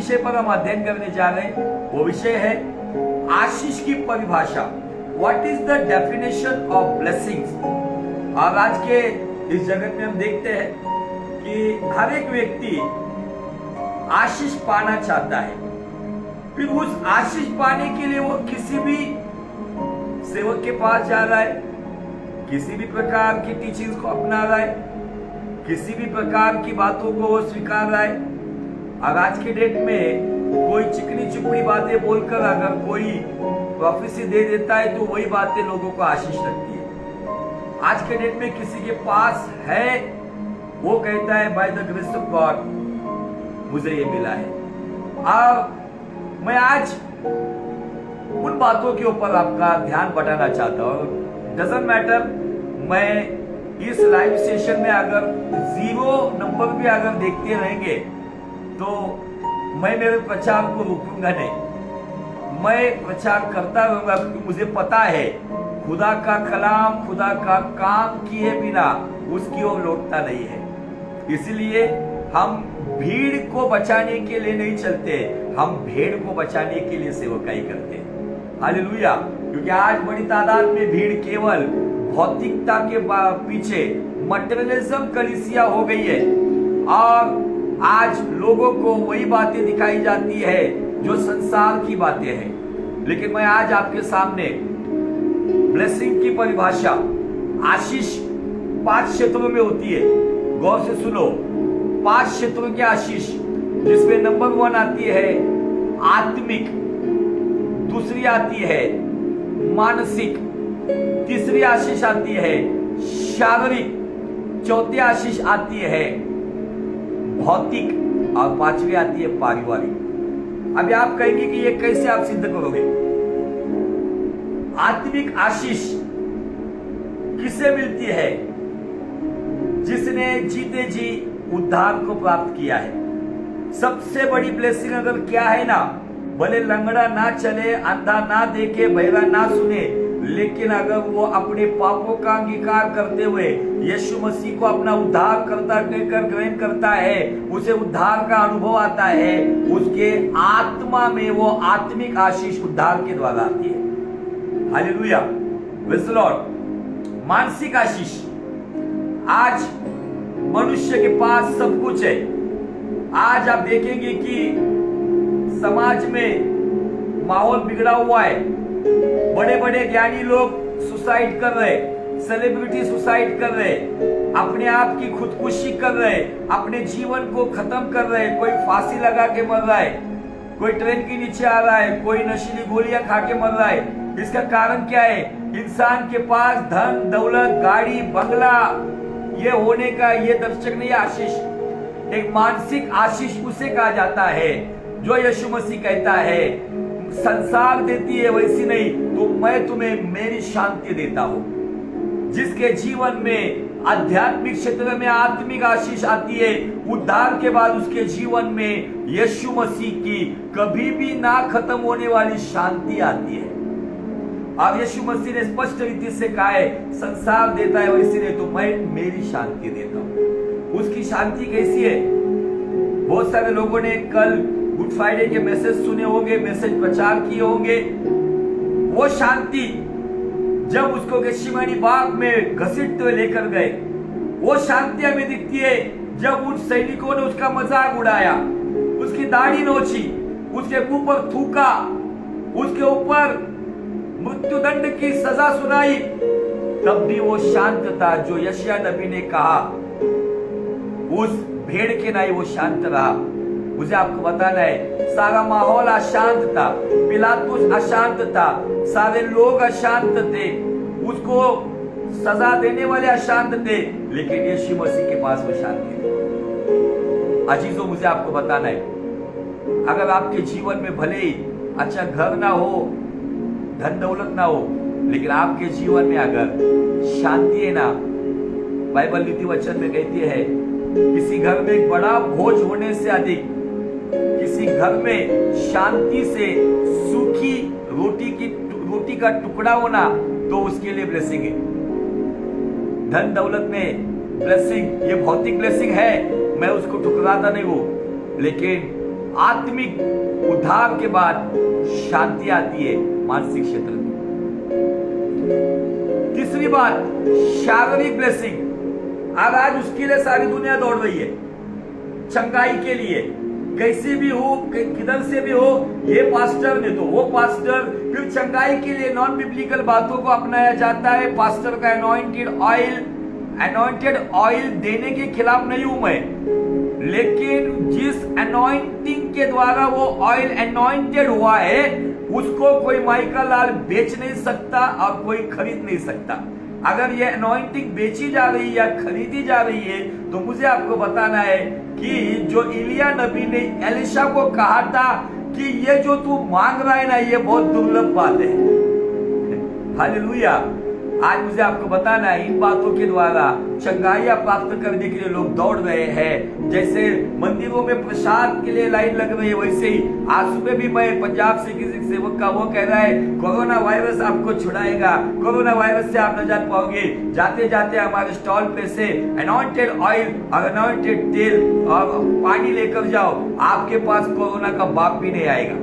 विषय पर हम अध्ययन करने जा रहे हैं वो विषय है आशीष की परिभाषा। What is the definition of blessings. और आज के इस जगत में हम देखते हैं कि हर एक व्यक्ति आशीष पाना चाहता है, फिर उस आशीष पाने के लिए वो किसी भी सेवक के पास जा रहा है, किसी भी प्रकार की टीचिंग्स को अपना रहा है, किसी भी प्रकार की बातों को वो स्वीकार रहा है। और आज के डेट में कोई चिकनी चुपड़ी बातें बोलकर अगर कोई प्रोफेसी दे देता है तो वही बातें लोगों को आशीष लगती है। आज के डेट में किसी के पास है, वो कहता है by the grace of God मुझे ये मिला है। और मैं आज उन बातों के ऊपर आपका ध्यान बटाना चाहता हूं। डजंट मैटर, मैं इस लाइव सेशन में अगर 0 नंबर भी अगर देखते रहेंगे तो मैं मेरे प्रचार को रोकूंगा नहीं, मैं प्रचार करता रहूंगा, क्योंकि मुझे पता है खुदा का कलाम, खुदा का काम किए बिना उसकी ओर लौटता नहीं है। इसलिए हम भीड़ को बचाने के लिए नहीं चलते, हम भेड़ को बचाने के लिए सेवकाई करते हैं। हालेलुया। क्योंकि आज बड़ी तादाद में भीड़ केवल भौतिकता के पीछे मटेरियलिज्म कलीसिया हो गई है, और आज लोगों को वही बातें दिखाई जाती है जो संसार की बातें हैं। लेकिन मैं आज आपके सामने ब्लेसिंग की परिभाषा, आशीष 5 क्षेत्रों में होती है। गौर से सुनो, 5 क्षेत्रों की आशीष, जिसमें नंबर 1 आती है आत्मिक, दूसरी आती है मानसिक, तीसरी आशीष आती है शारीरिक, चौथी आशीष आती है भौतिक, और 5वीं आती है पारिवारिक। अभी आप कहेंगे कि ये कैसे आप सिद्ध करोगे। आत्मिक आशीष किसे मिलती है? जिसने जीते जी उद्धार को प्राप्त किया है। सबसे बड़ी ब्लेसिंग अगर क्या है ना, भले लंगड़ा ना चले, अंधा ना देखे, बहरा ना सुने, लेकिन अगर वो अपने पापों का अंगीकार करते हुए यीशु मसीह को अपना उद्धार करता कहकर ग्रहण करता है, उसे उद्धार का अनुभव आता है, उसके आत्मा में वो आत्मिक आशीष उद्धार के द्वारा आती है। Hallelujah, praise the Lord. मानसिक आशीष, आज मनुष्य के पास सब कुछ है। आज आप देखेंगे कि समाज में माहौल बिगड़ा हुआ है। बड़े बड़े ज्ञानी लोग सुसाइड कर रहे, सेलिब्रिटी सुसाइड कर रहे, अपने आप की खुदकुशी कर रहे, अपने जीवन को खत्म कर रहे। कोई फांसी लगा के मर रहा है, कोई ट्रेन के नीचे आ रहा है, कोई नशीली गोलियां खा के मर रहा है। इसका कारण क्या है? इंसान के पास धन दौलत, गाड़ी, बंगला, ये होने का ये दर्शक नहीं आशीष। एक मानसिक आशीष उसे कहा जाता है जो यीशु मसीह कहता है संसार देती है वैसी नहीं, तो मैं तुम्हें मेरी शांति देता हूं। जिसके जीवन में आध्यात्मिक क्षेत्र में आत्मिक आशीष आती है, उद्धार के बाद उसके जीवन में यीशु मसीह की कभी भी ना खत्म होने वाली शांति आती है। अब यीशु मसीह ने स्पष्ट रीति से कहा है संसार देता है वैसी नहीं, तो मैं मेरी शांति देता हूं। उसकी शांति कैसी है? बहुत सारे लोगों ने कल गुड फ्राइडे के मैसेज सुने होंगे, मैसेज प्रचार किए होंगे। वो शांति जब उसको गेतसेमनी बाग में घसीटते हुए लेकर गए, वो शांति हमें दिखती है जब उन सैनिकों ने उसका मजाक उड़ाया, उसकी दाढ़ी नोची, उसके ऊपर थूका, उसके ऊपर मृत्युदंड की सजा सुनाई, तब भी वो शांत था। जो यशायाह नबी ने कहा उस भेड़ के नाई वो शांत रहा। मुझे आपको बताना है, सारा माहौल अशांत था, पिलातुस अशांत था, सारे लोग अशांत थे, उसको सजा देने वाले अशांत थे, लेकिन यीशु मसीह के पास वो शांति थी। अजीजों, मुझे आपको बताना है, अगर आपके जीवन में भले ही अच्छा घर ना हो, धन दौलत ना हो, लेकिन आपके जीवन में अगर शांति है ना, बाइबल नीति वचन में कहती है किसी घर में एक बड़ा भोज होने से अधिक किसी घर में शांति से सूखी रोटी का टुकड़ा होना तो उसके लिए ब्लेसिंग है। धन दौलत में ब्लेसिंग, ये भौतिक ब्लेसिंग है, मैं उसको ठुकराता नहीं हूं, लेकिन आत्मिक उद्धार के बाद शांति आती है मानसिक क्षेत्र में। तीसरी बात, शारीरिक ब्लेसिंग। आज उसके लिए सारी दुनिया दौड़ रही है, चंगाई के लिए, कैसे भी हो, किधर से भी हो, ये पास्टर ने तो वो पास्टर, फिर चंगाई के लिए नॉन बिब्लिकल बातों को अपनाया जाता है। पास्टर का अनॉइंटेड ऑयल देने के खिलाफ नहीं हूं मैं, लेकिन जिस अनॉइंटिंग के द्वारा वो ऑयल अनॉइंटेड हुआ है उसको कोई माइका लाल बेच नहीं सकता और कोई खरीद नहीं सकता। अगर ये अनॉइंटिंग बेची जा रही है या खरीदी जा रही है तो मुझे आपको बताना है कि जो इलिया नबी ने एलिशा को कहा था कि ये जो तू मांग रहा है ना, ये बहुत दुर्लभ बात है। हालेलुया। आज मुझे आपको बताना है, इन बातों के द्वारा चंगाइयां प्राप्त करने के लिए लोग दौड़ रहे हैं। जैसे मंदिरों में प्रसाद के लिए लाइन लग रही है, वैसे ही आज सुबह भी मैं पंजाब से किसी सेवक का वो कह रहा है कोरोना वायरस आपको छुड़ाएगा, कोरोना वायरस से आप नजात पाओगे। जाते जाते हमारे स्टॉल पे से अनॉइंटेड ऑयल और अनॉइंटेड तेल और पानी लेकर जाओ, आपके पास कोरोना का बाप भी नहीं आएगा।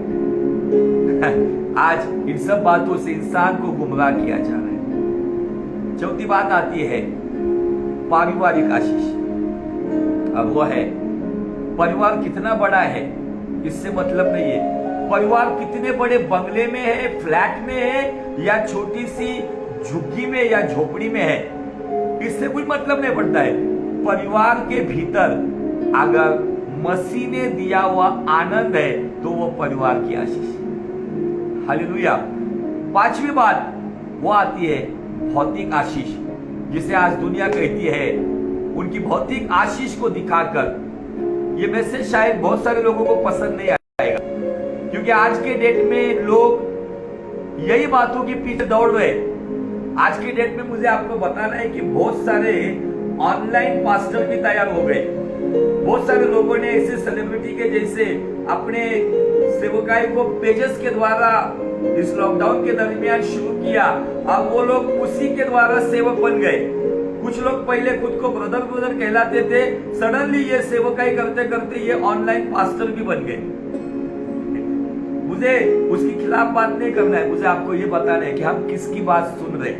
आज इन सब बातों से इंसान को गुमराह किया जा रहा है। चौथी बात आती है पारिवारिक आशीष। अब वो है परिवार कितना बड़ा है इससे मतलब नहीं है, परिवार कितने बड़े बंगले में है, फ्लैट में है या छोटी सी झुग्गी में या झोपड़ी में है, इससे कोई मतलब नहीं पड़ता है। परिवार के भीतर अगर मसीह ने दिया हुआ आनंद है तो वो परिवार की आशीष। हालेलुया। पांचवी बात वो आती है भौतिक आशीष, जिसे आज दुनिया कहती है। उनकी भौतिक आशीष को दिखाकर ये मैसेज शायद बहुत सारे लोगों को पसंद नहीं आएगा, क्योंकि आज के डेट में लोग यही बातों के पीछे दौड़ रहे। आज के डेट में मुझे आपको बताना है कि बहुत सारे ऑनलाइन पास्टर भी तैयार हो गए। बहुत सारे लोगों ने ऐसे सेलिब्रिटी के जैसे अपने सेवकाई को पेजेस के द्वारा इस लॉकडाउन के दरमियान शुरू किया। अब वो लोग उसी के द्वारा सेवक बन गए। कुछ लोग पहले खुद को ब्रदर कहलाते थे, सडनली ये सेवकाई करते करते ये ऑनलाइन पास्टर भी बन गए। मुझे उसके खिलाफ बात नहीं करना है, मुझे आपको ये बताना है कि हम किसकी बात सुन रहे।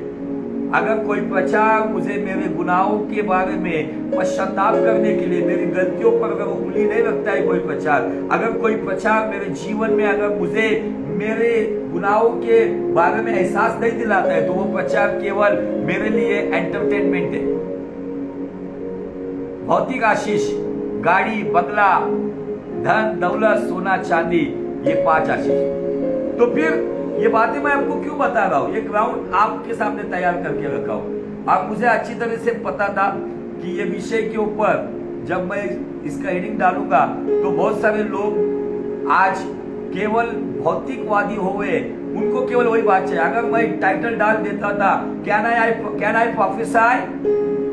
अगर कोई प्रचार मुझे मेरे गुनाहों के बारे में पश्चाताप करने के लिए, मेरी गलतियों पर अगर उंगली नहीं रखता है कोई प्रचार, अगर कोई प्रचार मेरे जीवन में अगर मुझे मेरे गुनाहों के बारे में एहसास नहीं दिलाता है तो वो प्रचार केवल मेरे लिए एंटरटेनमेंट है। भौतिक आशीष, गाड़ी, बंगला, धन दौलत, सोना चांदी, ये 5 आशीष। तो फिर ये बातें मैं आपको क्यों बता रहा हूं? ये ग्राउंड आपके सामने तैयार करके रखा हूं। आप मुझे अच्छी तरह से पता था कि ये विषय के ऊपर जब मैं इसका हेडिंग डालूंगा तो बहुत सारे लोग आज केवल भौतिकवादी हो गए, उनको केवल वही बात चाहिए। अगर मैं टाइटल डाल देता था कैन आई प्रोफेसाई,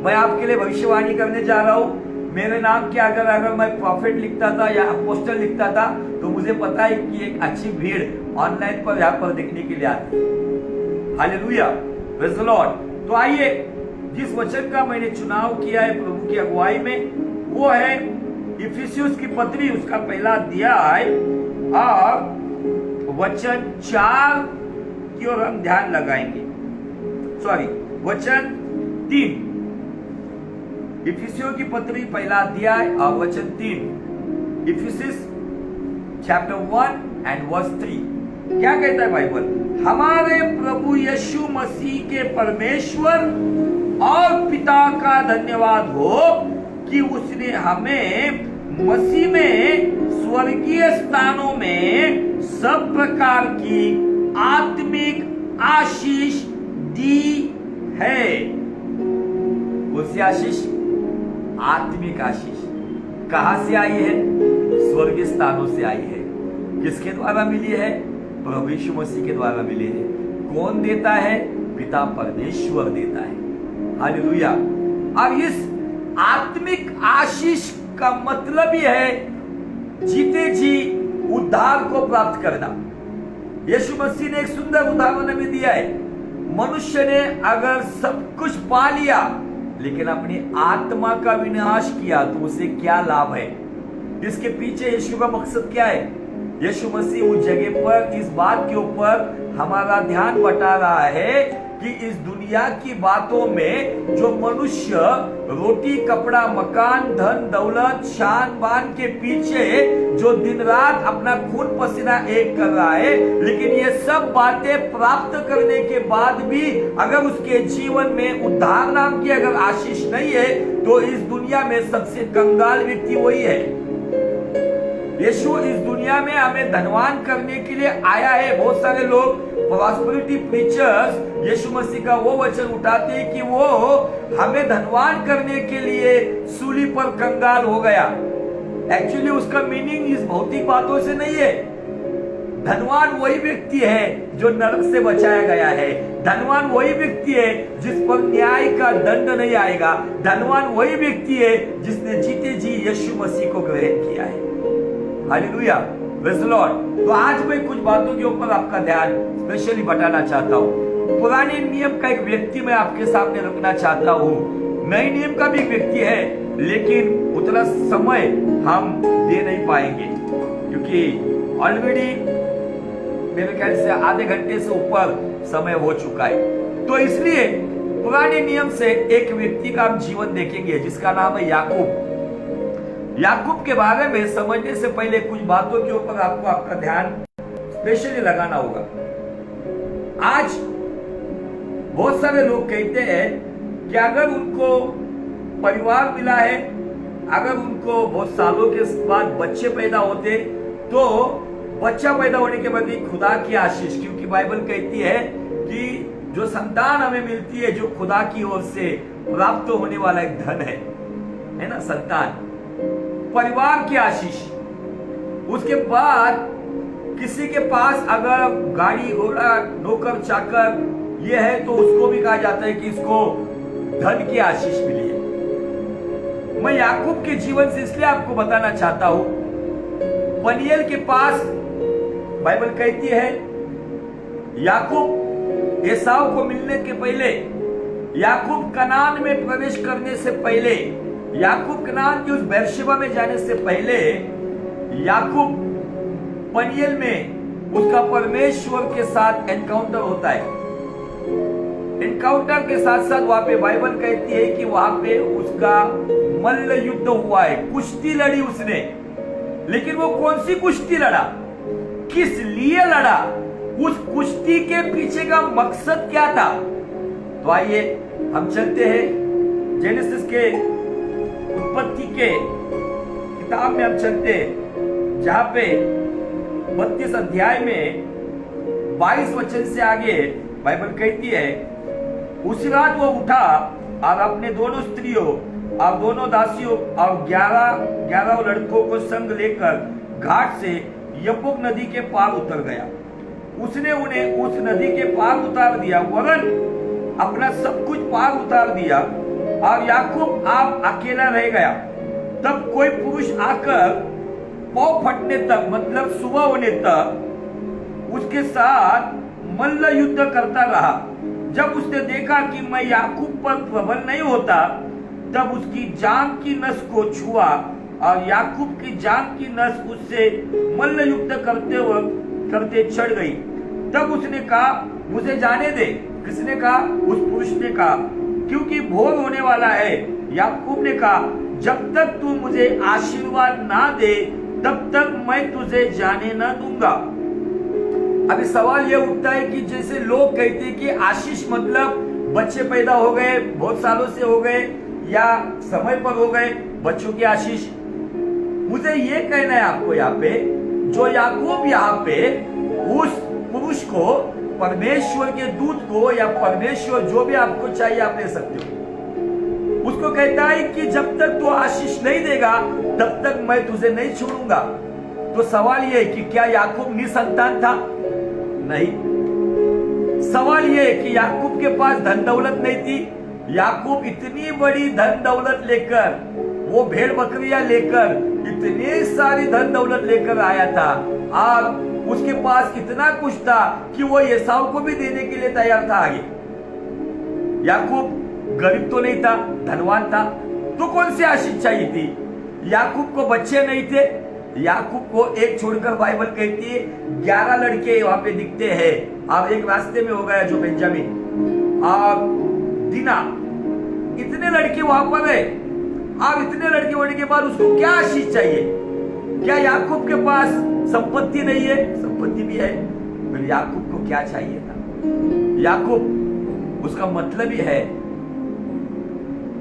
मैं आपके लिए भविष्यवाणी करने जा रहा हूं, मेरे नाम के अगर मैं प्रॉफिट लिखता था या अपोस्टल लिखता था तो मुझे पता है कि एक अच्छी भीड़ ऑनलाइन पर यहाँ पर देखने के लिए आती है। Hallelujah, praise the Lord. तो आइए, जिस वचन का मैंने चुनाव किया है प्रभु की अगुवाई में वो है इफिसियुस की पत्री, उसका पहला अध्याय और वचन 4 की ओर हम ध्यान लगाएंगे। वचन 3, इफिसियों की पत्री पहला अध्याय और वचन 3। इफिसिस चैप्टर 1 एंड वर्स 3 क्या कहता है बाइबल? हमारे प्रभु यीशु मसीह के परमेश्वर और पिता का धन्यवाद हो कि उसने हमें मसीह में स्वर्गीय स्थानों में सब प्रकार की आत्मिक आशीष दी है। कौन सी आशीष? आत्मिक आशीष। कहां से आई है? स्वर्गीय स्थानों से आई है। किसके द्वारा मिली है? प्रभु यीशु मसीह के द्वारा मिली है। कौन देता है? पिता परमेश्वर देता है। हालेलुया। और इस आत्मिक आशीष का मतलब ही है जीते जी उद्धार को प्राप्त करना। यीशु मसीह ने एक सुंदर उदाहरण हमें दिया है। मनुष्य ने अगर सब कुछ पा लिया लेकिन अपनी आत्मा का विनाश किया तो उसे क्या लाभ है? इसके पीछे यीशु का मकसद क्या है? यीशु मसीह उस जगह पर इस बात के ऊपर हमारा ध्यान बटा रहा है कि इस दुनिया की बातों में जो मनुष्य रोटी, कपड़ा, मकान, धन, दौलत, शान बान के पीछे जो दिन रात अपना खून पसीना एक कर रहा है, लेकिन ये सब बातें प्राप्त करने के बाद भी अगर उसके जीवन में उद्धार नाम की अगर आशीष नहीं है, तो इस दुनिया में सबसे कंगाल व्यक्ति वही है। यीशु इस दुनिया में हमें धनवान करने के लिए आया है। बहुत सारे लोग प्रॉस्पेरिटी प्रीचर्स यीशु मसीह का वो वचन उठाते हैं कि वो हमें धनवान करने के लिए सूली पर कंगाल हो गया। एक्चुअली उसका मीनिंग इस भौतिक बातों से नहीं है। धनवान वही व्यक्ति है जो नरक से बचाया गया है। धनवान वही व्यक्ति है जिस पर न्याय का दंड नहीं आएगा। धनवान वही व्यक्ति है जिसने जीते जी यीशु मसीह को ग्रहण किया है। Hallelujah, praise the Lord. तो आज मैं कुछ बातों के ऊपर आपका ध्यान स्पेशली बटाना चाहता हूँ। पुराने नियम का एक व्यक्ति मैं आपके सामने रखना चाहता हूँ। नए नियम का भी एक व्यक्ति है, लेकिन उतना समय हम दे नहीं पाएंगे क्योंकि ऑलरेडी मेरे ख्याल से आधे घंटे से ऊपर समय हो चुका है। तो इसलिए पुराने नियम से एक व्यक्ति का हम जीवन देखेंगे जिसका नाम है याकूब। याकूब के बारे में समझने से पहले कुछ बातों के ऊपर आपको आपका ध्यान स्पेशली लगाना होगा। आज बहुत सारे लोग कहते हैं कि अगर उनको परिवार मिला है, अगर उनको बहुत सालों के बाद बच्चे पैदा होते, तो बच्चा पैदा होने के बाद खुदा की आशीष, क्योंकि बाइबल कहती है कि जो संतान हमें मिलती है जो खुदा की ओर से प्राप्त होने वाला एक धन है ना, संतान, परिवार की आशीष। उसके बाद किसी के पास अगर गाड़ी घोड़ा नौकर चाकर ये है तो उसको भी कहा जाता है कि इसको धन की आशीष मिली है। मैं याकूब के जीवन से इसलिए आपको बताना चाहता हूं। पनिएल के पास बाइबल कहती है याकूब एसाव को मिलने के पहले, याकूब कनान में प्रवेश करने से पहले, याकूब कनान की उस बेरशेबा में जाने से पहले याकूब पनिएल में उसका परमेश्वर के साथ एनकाउंटर होता है। एनकाउंटर के साथ साथ वहां पे बाइबल कहती है कि वहां पे उसका मल्ल युद्ध हुआ है, कुश्ती लड़ी उसने। लेकिन वो कौन सी कुश्ती लड़ा, किस लिए लड़ा, उस कुश्ती के पीछे का मकसद क्या था? तो आइए हम चलते हैं जेनेसिस के उत्पत्ति के किताब में हम चलते हैं, जहां पे 32 अध्याय में 22 वचन से आगे बाइबल कहती है, उसी रात वो उठा और अपने दोनों स्त्रियों और दोनों दासियों और 11 लड़कों को संग लेकर घाट से यब्बोक नदी के पार उतर गया। उसने उन्हें उस नदी के पार उतार दिया, वरन अपना सब कुछ पार उतार दिया, और याकूब आप अकेला रह गया। तब कोई पुरुष आकर पाँव फटने तक, मतलब सुबह होने तक उसके साथ मल्ल युद्ध करता रहा। जब उसने देखा कि मैं याकूब पर प्रबल नहीं होता, तब उसकी जांघ की नस को छुआ और याकूब की जांघ की नस उससे मल्ल युद्ध करते चढ़ गई। तब उसने कहा, मुझे जाने दे। किसने कहा? उस पुरुष ने कहा, क्योंकि भोर होने वाला है। याकूब ने कहा, जब तक तू मुझे आशीर्वाद ना दे तब तक मैं तुझे जाने न दूंगा। अभी सवाल यह उठता है कि जैसे लोग कहते हैं कि आशीष मतलब बच्चे पैदा हो गए, बहुत सालों से हो गए या समय पर हो गए, बच्चों की आशीष। मुझे ये कहना है आपको यहाँ पे, जो याकूब यहाँ पे उस पुरुष को, परमेश्वर के दूत को, या परमेश्वर जो भी आपको चाहिए आप ले सकते हो, उसको कहता है कि जब तक तू आशीष नहीं देगा तब तक मैं तुझे नहीं छोड़ूंगा। तो सवाल यह है कि क्या याकूब निसंतान था? नहीं। सवाल यह है कि याकूब के पास धन दौलत नहीं थी। याकूब इतनी बड़ी धन दौलत लेकर, वो भेड़ बकरियां लेकर, इतनी सारी धन दौलत लेकर आया था, और उसके पास इतना कुछ था कि वो एसाव को भी देने के लिए तैयार था आगे। याकूब गरीब तो नहीं था, धनवान था। तो कौन सी आशीष चाहिए थी? याकूब को बच्चे नहीं थे। याकूब को एक छोड़कर बाइबल कहती है 11 लड़के वहां पे दिखते हैं। अब एक रास्ते में हो गया जो बेंजामिन और दीना, इतने लड़के वहां पर है। अब इतने लड़के होने के बाद उसको क्या आशीष चाहिए? क्या याकूब के पास संपत्ति नहीं है? संपत्ति भी है। फिर याकूब को क्या चाहिए था? याकूब उसका मतलब ही है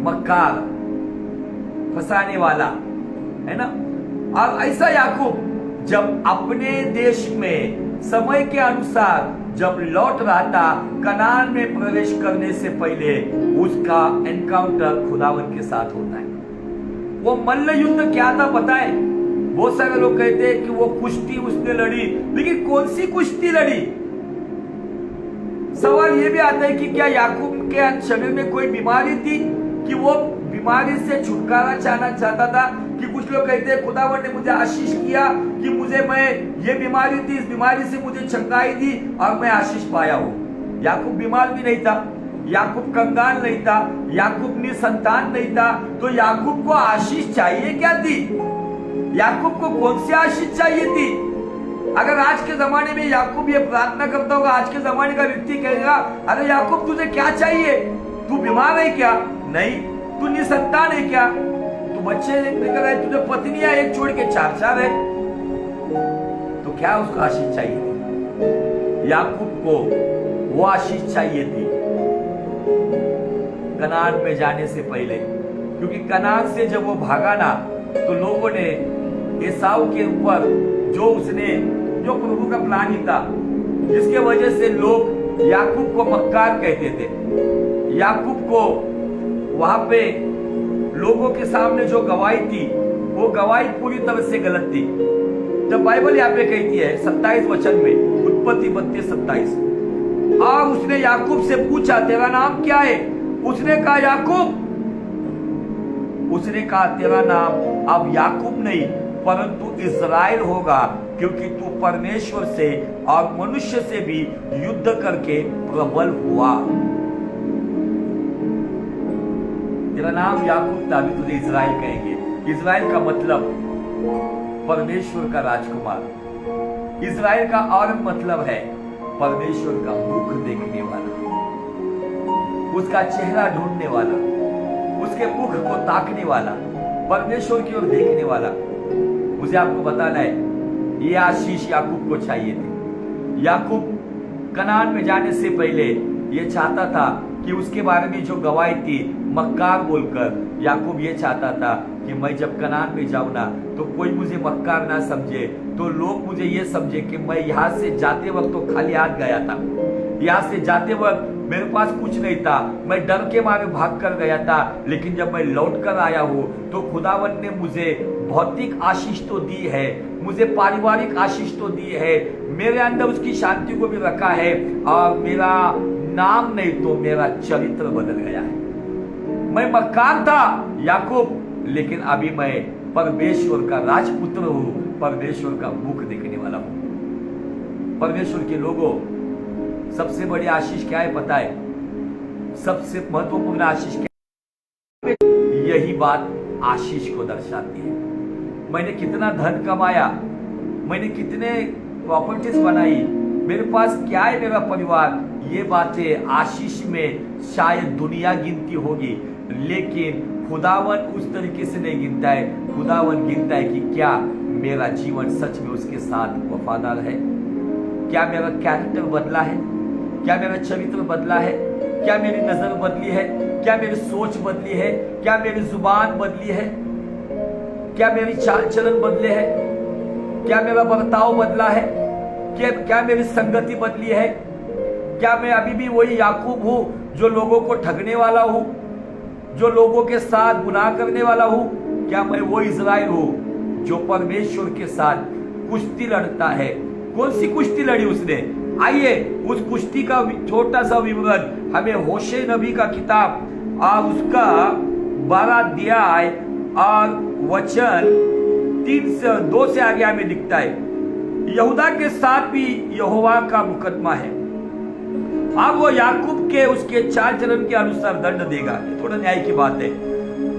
मक्कार, फंसाने वाला, है ना। और ऐसा याकूब जब अपने देश में समय के अनुसार जब लौट रहा था, कनान में प्रवेश करने से पहले उसका एनकाउंटर खुदावन के साथ होता है। वो मल्ल युद्ध क्या था पता है? बहुत सारे लोग कहते हैं कि वो कुश्ती उसने लड़ी, लेकिन कौन सी कुश्ती लड़ी? सवाल ये भी आता है कि क्या याकूब के शरीर में कोई बीमारी थी कि वो बीमारी से छुटकारा चाहता था? कि कुछ लोग कहते हैं खुदावन ने मुझे आशीष किया कि मैं ये बीमारी थी, इस बीमारी से मुझे चंगाई दी और मैं आशीष पाया हूं। याकूब बीमार भी नहीं था, याकूब कंगाल नहीं था, याकूब निसंतान नहीं था। तो याकूब को आशीष चाहिए क्या थी? याकूब को कौन सी आशीष चाहिए थी? अगर आज के जमाने में याकूब ये प्रार्थना करता होगा, आज के जमाने का व्यक्ति कहेगा, अरे याकूब तुझे क्या चाहिए? तू बीमार है क्या? नहीं। तू निसंतान है क्या? तू बच्चे लेकर है, तुझे पत्नियां एक छोड़ के 4 है। तो क्या उसको आशीष चाहिए थी? याकूब को वो आशीष चाहिए थी कनान में जाने से पहले, क्योंकि कनान से जब वो भागा ना तो लोगों ने एसाऊ के ऊपर जो प्रभु का प्लान ही था, जिसके वजह से लोग याकूब को मक्कार कहते थे। याकूब को वहां पे लोगों के सामने जो गवाही थी, वो गवाही पूरी तरह से गलत थी। जब बाइबल यहाँ पे कहती है 27 वचन में, उत्पत्ति 32:27, और उसने याकूब से पूछा तेरा नाम क्या है? उसने कहा याकूब। उसने कहा तेरा नाम अब याकूब नहीं परंतु इज़राइल होगा, क्योंकि तू परमेश्वर से और मनुष्य से भी युद्ध करके प्रबल हुआ। तेरा नाम याकूब था, अभी तुझे इज़राइल कहेंगे। इज़राइल का मतलब परमेश्वर का राजकुमार। इज़राइल का और मतलब है परमेश्वर का मुख देखने वाला, उसका चेहरा ढूंढने वाला, उसके मुख को ताकने वाला, परमेश्वर की ओर देखने वाला। मुझे आपको बताना है, ये आशीष याकूब को चाहिए थी। याकूब कनान में जाने से पहले ये चाहता था कि उसके बारे में जो गवाही थी मक्कार बोलकर, याकूब ये चाहता था कि मैं जब कनान में जाऊं ना तो कोई मुझे मक्कार ना समझे, तो लोग मुझे ये समझे कि मैं यहाँ से जाते वक्त तो खाली हाथ गया था, यहाँ से जाते वक्त मेरे पास कुछ नहीं था, मैं डर के मारे भाग कर गया था, लेकिन जब मैं लौट कर आया हूँ तो खुदावन ने मुझे भौतिक आशीष तो दी है, मुझे पारिवारिक आशीष तो दी है, मेरे अंदर उसकी शांति को भी रखा है, और मेरा नाम नहीं तो मेरा चरित्र बदल गया है। मैं मक्कार था याकूब, लेकिन अभी मैं परमेश्वर का राजपुत्र हूं, परमेश्वर का मुख देखने वाला हूं। परमेश्वर के लोगों, सबसे बड़ी आशीष क्या है पता है? सबसे महत्वपूर्ण आशीष क्या है? यही बात आशीष को दर्शाती है। मैंने कितना धन कमाया, मैंने कितने प्रॉपर्टीज बनाई, मेरे पास क्या है, मेरा परिवार, ये बातें आशीष में शायद दुनिया गिनती होगी, लेकिन खुदावन उस तरीके से नहीं गिनता है। खुदावन गिनता है कि क्या मेरा जीवन सच में उसके साथ वफादार है, क्या मेरा कैरेक्टर बदला है, क्या मेरा चरित्र बदला है, क्या मेरी नजर बदली है, क्या मेरी सोच बदली है, क्या मेरी जुबान बदली है, क्या मेरी चाल चलन बदले है, क्या मेरा बर्ताव बदला है, क्या मेरी संगति बदली है, क्या मैं अभी भी वही याकूब हूं जो लोगों को ठगने वाला हूं, जो लोगों के साथ गुनाह करने वाला हूं? क्या मैं वो इज़राइल हूं जो परमेश्वर के साथ कुश्ती लड़ता है? कौन सी कुश्ती लड़ी उसने? आइए उस कुश्ती का छोटा सा विवरण हमें होशे नबी का किताब और उसका 12 अध्याय और वचन 2 से आगे हमें दिखता है। यहूदा के साथ भी यहोवा का मुकदमा है। अब वो याकूब के उसके चाल चलन के अनुसार दंड देगा। थोड़ा न्याय की बात है।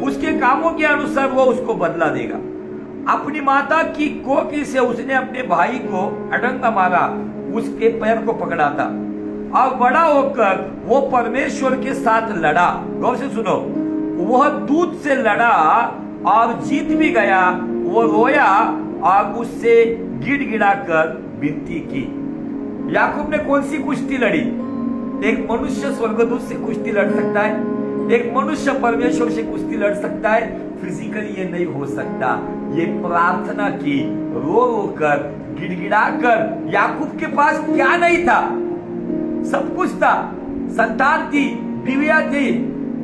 उसके कामों के अनुसार वो उसको बदला देगा। अपनी माता की कोखी से उसने अपने भाई को अडंगा मारा, उसके पैर को पकड़ा था, और बड़ा होकर वो परमेश्वर के साथ लड़ा। गौर से सुनो, वह दूत से लड़ा और जीत भी गया। वो रोया और उससे गिड़गिड़ा कर विनती की। याकूब ने कौन सी कुश्ती लड़ी? एक मनुष्य स्वर्गदूत से कुश्ती लड़ सकता है, एक मनुष्य परमेश्वर से कुश्ती लड़ सकता है? फिजिकली ये नहीं हो सकता। ये प्रार्थना की, रो रो कर, गिड़गिड़ा कर। याकूब के पास क्या नहीं था? सब कुछ था। संतान थी, बीवियां थी,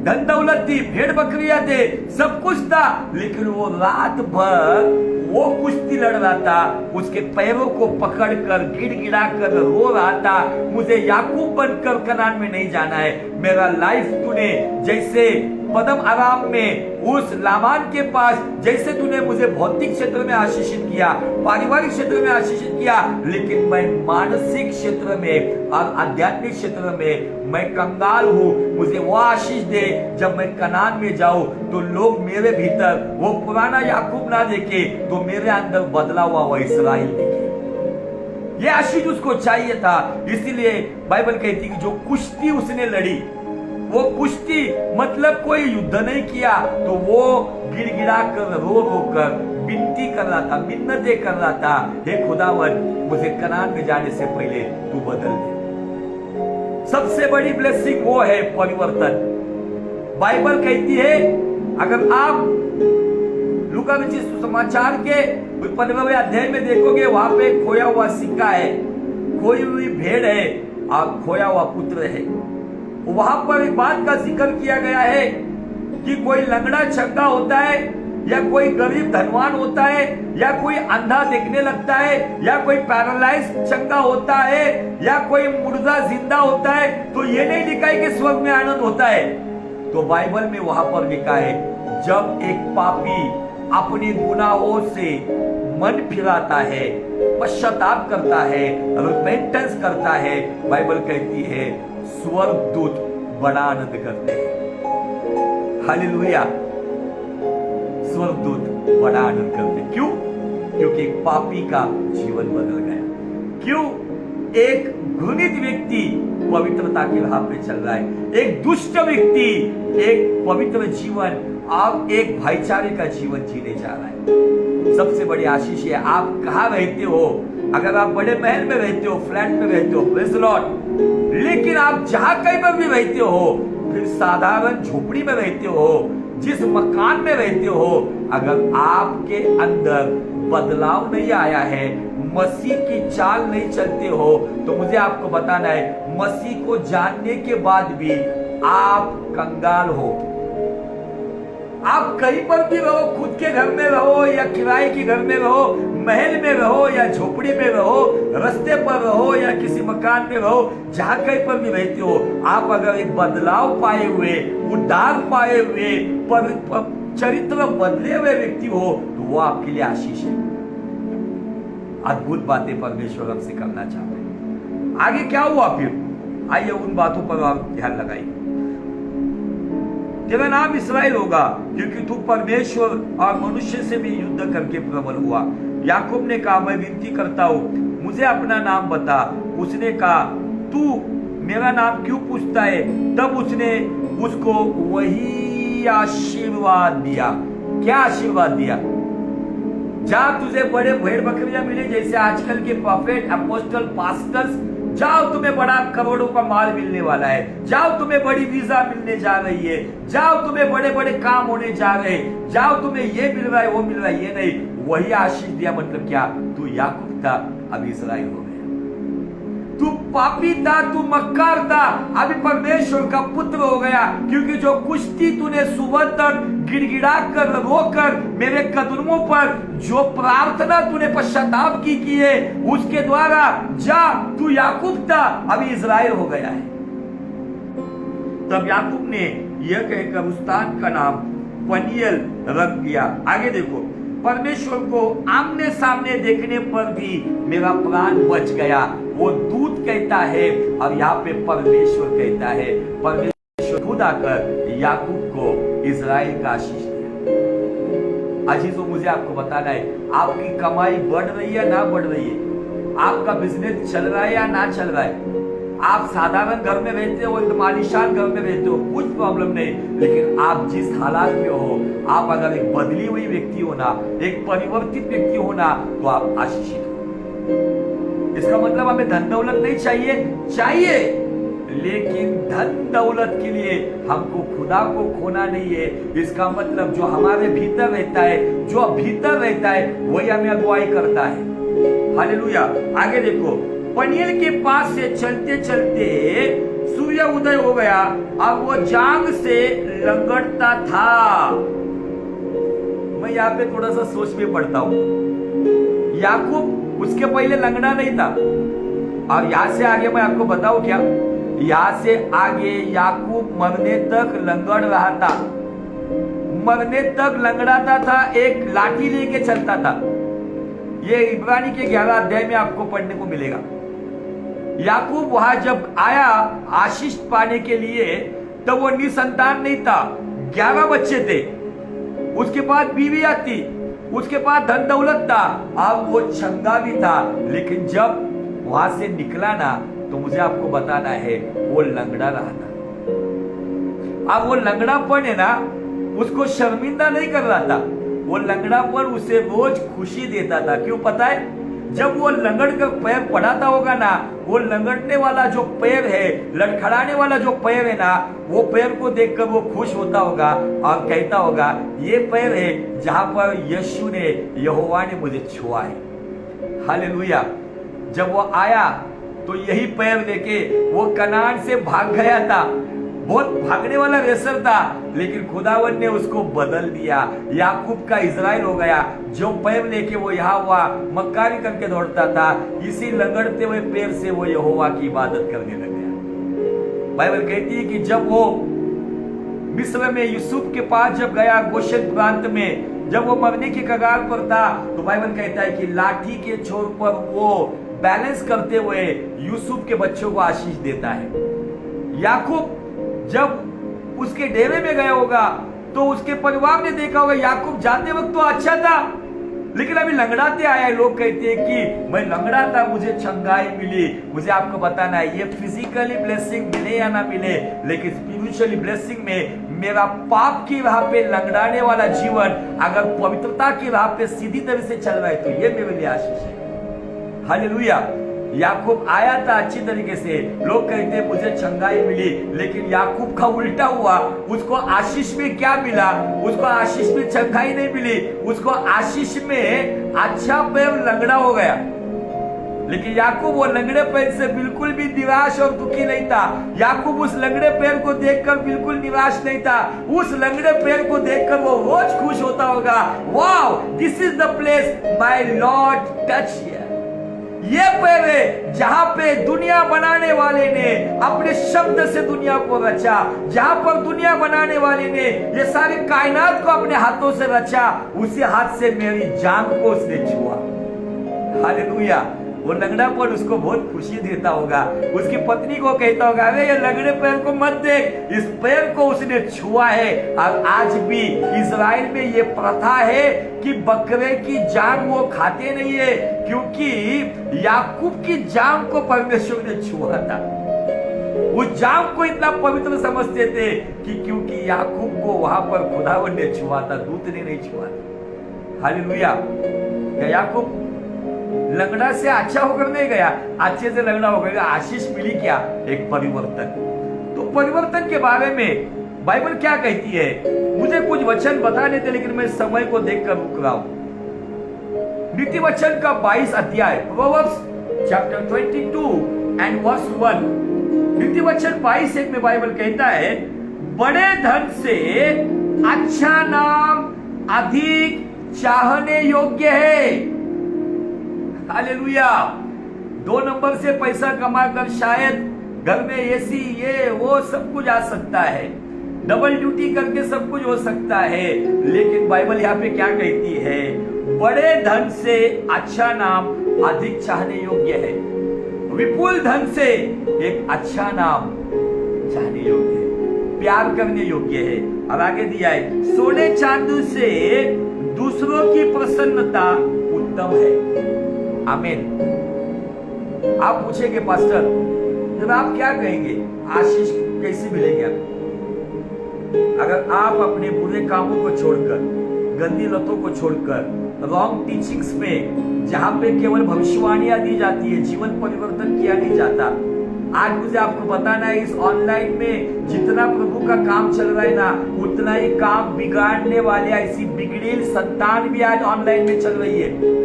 धन दौलत थी, भेड़ बकरियां थे, सब कुछ था। लेकिन वो रात भर वो कुश्ती लड़ रहा था, उसके पैरों को पकड़कर गिड़गिड़ा कर रो रहा था, मुझे याकूब बनकर कनान में नहीं जाना है। मेरा लाइफ तूने जैसे पदम आराम में उस लाबान के पास, जैसे तूने मुझे भौतिक क्षेत्र में आशीषित किया, पारिवारिक क्षेत्र में आशीषित किया, लेकिन मैं मानसिक क्षेत्र में और आध्यात्मिक क्षेत्र में मैं कंगाल हूं। मुझे वो आशीष दे, जब मैं कनान में जाऊं तो लोग मेरे भीतर वो पुराना याकूब ना देखे, तो मेरे अंदर बदला हुआ इस्राएल देखे। ये आशीष उसको चाहिए था। इसीलिए बाइबल कहती है कि जो कुश्ती उसने लड़ी, वो कुश्ती मतलब कोई युद्ध नहीं किया, तो वो गिड़गिड़ा कर, रो रो कर विनती कर रहा था, मिन्नतें कर रहा था, हे खुदावन मुझे कनान में जाने से पहले तू बदल दे। सबसे बड़ी ब्लेसिंग वो है परिवर्तन। बाइबल कहती है, अगर आप लूका रचित सुसमाचार के 15वें अध्याय में देखोगे, वहां पे खोया हुआ सिक्का है, खोई हुई भेड़ है और खोया हुआ पुत्र है। वहां पर एक बात का जिक्र किया गया है कि कोई लंगड़ा चंगा होता है, या कोई गरीब धनवान होता है, या कोई अंधा देखने लगता है, या कोई पैरालाइज चंगा होता है, या कोई मुर्दा जिंदा होता है, तो ये नहीं लिखा है कि स्वर्ग में आनंद होता है। तो बाइबल में वहां पर लिखा है, जब एक पापी अपने गुनाहों से मन फिराता है, पश्चाताप करता है, रिपेंटेंस करता है, बाइबल कहती है स्वर्गदूत बड़ा आनंद करते हैं। हालेलुया। स्वर्गदूत बड़ा आनंद करते हैं। क्यों? क्योंकि एक पापी का जीवन बदल गया। क्यों? एक घृणित व्यक्ति पवित्रता की राह पे चल रहा है, एक दुष्ट व्यक्ति एक पवित्र जीवन और एक भाईचारे का जीवन जीने जा रहा है। सबसे बड़ी आशीष है। आप कहाँ रहते हो? अगर आप बड़े महल में रहते हो, फ्लैट में रहते हो, प्रेज़ द लॉर्ड, लेकिन आप जहां कहीं पर भी रहते हो, फिर साधारण झोपड़ी में रहते हो, जिस मकान में रहते हो, अगर आपके अंदर बदलाव नहीं आया है, मसीह की चाल नहीं चलते हो, तो मुझे आपको बताना है, मसीह को जानने के बाद भी आप कंगाल हो। आप कहीं पर भी रहो, खुद के घर में रहो या किराए के घर में रहो, महल में रहो या झोपड़ी में रहो, रास्ते पर रहो या किसी मकान में रहो, जहां कहीं पर भी रहते हो, आप अगर एक बदलाव पाए हुए, उद्धार पाए हुए, चरित्र बदले हुए व्यक्ति हो, तो वो आपके लिए आशीष है। अद्भुत बातें परमेश्वर हमसे करना चाहते हैं। आगे क्या हुआ फिर? आइए उन बातों पर आप ध्यान लगाइए। तेरा नाम इस्राएल होगा, क्योंकि तू परमेश्वर और मनुष्य से भी युद्ध करके प्रबल हुआ। याकूब ने कहा, मैं विनती करता हूं, मुझे अपना नाम बता। उसने कहा, तू मेरा नाम क्यों पूछता है? तब उसने उसको वही आशीर्वाद दिया। क्या आशीर्वाद दिया? जहां तुझे बड़े भेड़ बकरियां मिले, जैसे आजकल के प्रॉफेट, अपोस्टल, पास्टर्स, जाओ तुम्हें बड़ा करोड़ों का माल मिलने वाला है, जाओ तुम्हें बड़ी वीजा मिलने जा रही है, जाओ तुम्हें बड़े बड़े काम होने जा रहे हैं, जाओ तुम्हें ये मिल रहा है, वो मिल रहा है। ये नहीं, वही आशीष दिया। मतलब क्या? तू याकूब था, अब इस्राएल हो गया। तू पापी था, तू मक्कार था, अभी परमेश्वर का पुत्र हो गया। क्योंकि जो कुश्ती तूने सुबह तक गिड़गिड़ा कर, रोकर मेरे कदमों पर जो प्रार्थना तूने पश्चाताप की है, उसके द्वारा जा, तू याकूब था, अभी इस्राएल हो गया है। तब याकूब ने यह कहकर उस स्थान का नाम पनियल रख दिया। आगे देखो, परमेश्वर को आमने सामने देखने पर भी मेरा प्राण बच गया। वो दूत कहता है और यहाँ पे परमेश्वर कहता है। परमेश्वर खुद आकर याकूब को इस्राएल का आशीष अजीजों, मुझे आपको बताना है, आपकी कमाई बढ़ रही है ना बढ़ रही है, आपका बिजनेस चल रहा है या ना चल रहा है, आप साधारण घर में रहते हो, एकदम आलीशान घर में रहते हो, कुछ प्रॉब्लम नहीं, लेकिन आप जिस हालात में हो, आप अगर एक बदली हुई व्यक्ति हो ना, एक परिवर्तित व्यक्ति हो ना, तो आप आशीषित हो। इसका मतलब हमें धन दौलत नहीं चाहिए, लेकिन धन दौलत के लिए हमको खुदा को खोना नहीं है। इसका मतलब जो हमारे भीतर रहता है, वही हमें अगुवाई करता है। हालेलुया। आगे देखो, पनियल के पास से चलते चलते सूर्य उदय हो गया और वो जांग से लंगड़ता था। मैं यहाँ पे थोड़ा सा सोच में पड़ता हूँ। याकूब उसके पहले लंगड़ा नहीं था, और यहां से आगे मैं आपको बताऊं क्या, यहां से आगे याकूब मरने तक लंगड़ रहा था, मरने तक लंगड़ाता था, एक लाठी लेके चलता था। ये इब्रानी के 11 अध्याय में आपको पढ़ने को मिलेगा। याकूब वहां जब आया आशीष पाने के लिए, तो वो निसंतान नहीं था, 11 बच्चे थे, उसके बाद बीवी आती, उसके बाद धन दौलत था, अब वो चंगा भी था, लेकिन जब वहां से निकला ना, तो मुझे आपको बताना है, वो लंगड़ा रहा था। अब वो लंगड़ापन है ना, उसको शर्मिंदा नहीं कर रहा था, वो लंगड़ापन उसे रोज खुशी देता था। क्यों पता है? जब वो लंगड़ कर पैर पड़ाता होगा ना, वो लंगड़ने वाला जो पैर है, लड़खड़ाने वाला जो पैर है ना, वो पैर को देखकर वो खुश होता होगा और कहता होगा, ये पैर है जहां पर यीशु ने, यहोवा ने मुझे छुआ है। हालेलुया। जब वो आया तो यही पैर लेके वो कनान से भाग गया था, बहुत भागने वाला रेसर था, लेकिन खुदावन ने उसको बदल दिया, याकूब का इजराइल हो गया। जो पैर लेके वो यहाँ हुआ मक्कारी करके दौड़ता था, इसी लगड़ते हुए पैर से वो यहोवा की इबादत करने लग गया। बाइबल कहती है कि जब वो मिस्र में यूसुफ के पास जब गया, गोशेन प्रांत में, जब वो मरने की कगार पर था, तो बाइबल कहता है कि लाठी के छोर पर वो बैलेंस करते हुए यूसुफ के बच्चों को आशीष देता है। याकूब जब उसके डेरे में गया होगा, तो उसके परिवार ने देखा होगा, याकूब जाते वक्त तो अच्छा था, लेकिन अभी लंगड़ाते आया। लोग कहते हैं कि मैं लंगड़ा था, मुझे चंगाई मिली। मुझे आपको बताना है, ये फिजिकली ब्लेसिंग मिले या ना मिले, लेकिन स्पिरिचुअली ब्लेसिंग में मेरा पाप की राह पे लंगड़ाने वाला जीवन अगर पवित्रता की राह पे सीधी तरह से चल रहा है, तो ये मेरे लिए आशीष है। हालेलुया। याकूब आया था अच्छी तरीके से, लोग कहते हैं मुझे चंगाई मिली, लेकिन याकूब का उल्टा हुआ। उसको आशीष में क्या मिला? उसको आशीष में चंगाई नहीं मिली, उसको आशीष में अच्छा पैर लंगड़ा हो गया। लेकिन याकूब वो लंगड़े पैर से बिल्कुल भी निराश और दुखी नहीं था। याकूब उस लंगड़े पैर को देखकर बिल्कुल निराश नहीं था। उस लंगड़े पैर को देखकर वो रोज खुश होता होगा, wow, this is the place my Lord touch here. ये पैर है जहां पे दुनिया बनाने वाले ने अपने शब्द से दुनिया को रचा, जहां पर दुनिया बनाने वाले ने ये सारी कायनात को अपने हाथों से रचा, उसी हाथ से मेरी जान को उसने छुआ। हालेलुया। वो लंगड़ापन उसको बहुत खुशी देता होगा। उसकी पत्नी को कहता होगा, अरे ये लंगड़े पैर को मत देख, इस पैर को उसने छुआ है। और आज भी इजराइल में ये प्रथा है कि बकरे की जान वो खाते नहीं है, क्योंकि याकूब की जान को परमेश्वर ने छुआ था। वो जान को इतना पवित्र समझते थे कि क्योंकि याकूब को वहां पर खुदावन ने छुआ था, दूत ने नहीं छुआ था। हालेलुया। याकूब लंगड़ा से अच्छा होकर नहीं गया, अच्छे से लंगड़ा हो गया। आशीष मिली क्या? एक परिवर्तन। तो परिवर्तन के बारे में बाइबल क्या कहती है? मुझे कुछ वचन बताने थे, लेकिन मैं समय को देखकर रुक रहा हूं। नीति वचन का 22 अध्याय, प्रोवर्ब्स चैप्टर 22 एंड वर्स 1। नीति वचन 22:1 में बाइबल कहता है, बड़े धन से अच्छा नाम अधिक चाहने योग्य है। हालेलुया। 2 नंबर से पैसा कमाकर शायद घर में एसी ये वो सब कुछ आ सकता है, डबल ड्यूटी करके सब कुछ हो सकता है, लेकिन बाइबल यहाँ पे क्या कहती है? बड़े धन से अच्छा नाम अधिक चाहने योग्य है। विपुल धन से एक अच्छा नाम चाहने योग्य है, प्यार करने योग्य है। अब आगे दिया है, सोने चांदी से दूसरों की प्रसन्नता उत्तम है। आमीन। आप पूछेंगे पास्टर, जब आप क्या कहेंगे, आशीष कैसे मिलेंगे आपको? अगर आप अपने बुरे कामों को छोड़कर, गंदी लतों को छोड़कर, रॉन्ग टीचिंग्स में जहां पे केवल भविष्यवाणियां दी जाती है, जीवन परिवर्तन किया नहीं जाता। आज मुझे आपको बताना है, इस ऑनलाइन में जितना प्रभु का काम चल रहा है ना, उतना ही काम बिगाड़ने वाले ऐसी बिगड़ेल संतान भी आज ऑनलाइन में चल रही है,